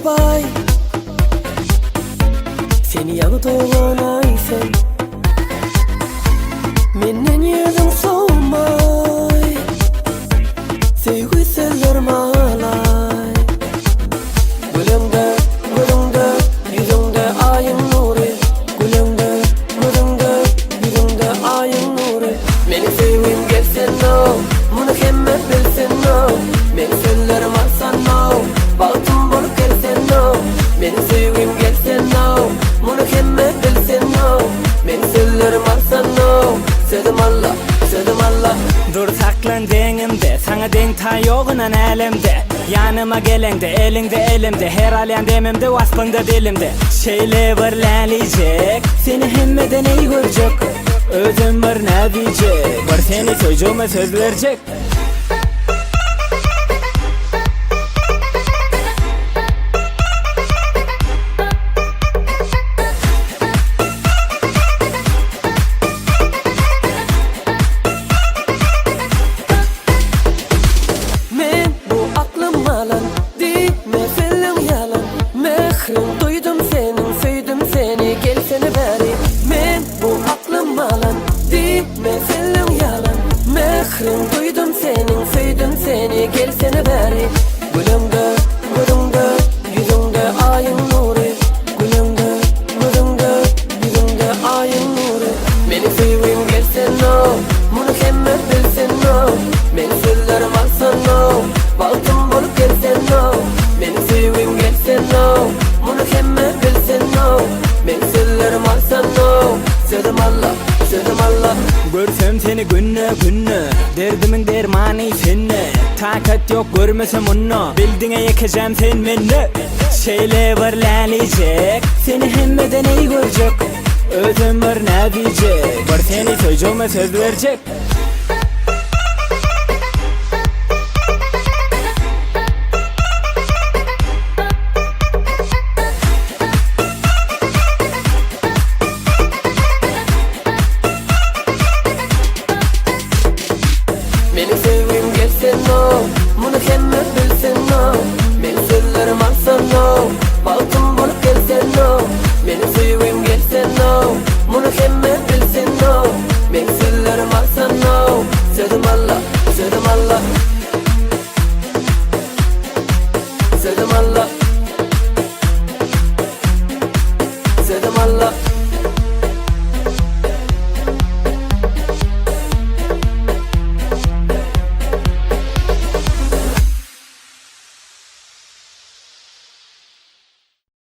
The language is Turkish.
bay. Seni yanı doğan aysen menden yerden soğumay. Sevgi seller malay. Gülümde, gülümde, yüzümde ayın nuru. Gülümde, gülümde, yüzümde ayın nuru. Meni sevim gelsen no, bunu hemme bilsen no. Meni sellerim alsan no, bağıtım bolup gelsen no. Meni sevim gelsen no, bunu hemme bilsen no. Meni sellerim alsan no. Sevdim Allah, sevdim Allah. Dur saklan denimde, sana denk ta yoğunan elimde. Yanıma gelende, elinde elimde. Her alyan demimde, vaspında dilimde. Şeyle varlanacak, seni hemmeden iyi görecek. Özüm var ne diyecek, var seni çocuğuma söz verecek. Mehrim duydum senin, sevdim seni, gelsene beri. Men bu aklım alan, dime senin yalan. Mehrim duydum senin, sevdim seni, gelsene beri. Gülümde, gülümde, yüzümde ayın nuru. Gülümde, gülümde, yüzümde ayın nuru. Beni seveyim gelsen no, bunu hemme bilsen no. Beni sözlerim alsan no, bağıtım bolup gelsen no. Beni seveyim gelsen no, bunu hemme bilsen no. Beni sellerim alsan no. Sevdim Allah, sevdim Allah. Görsem seni günne günne, derdimin dermanı senne. Takat yok görmesem onu, bildiğine yakacağım sen beni. Şeyle varlanacak, seni hemmeden iyi görecek. Özüm var ne diyecek, var seni çocuğuma söz verecek. Beni seveyim gelsen no, bunu hemme bilsen no. Beni sellerim alsan no, bağıtım bolup gelsen no. Beni seveyim gelsen no, bunu hemme bilsen no. Beni sellerim alsan no. Sevdim Allah, sevdim Allah. Sevdim Allah, sevdim Allah.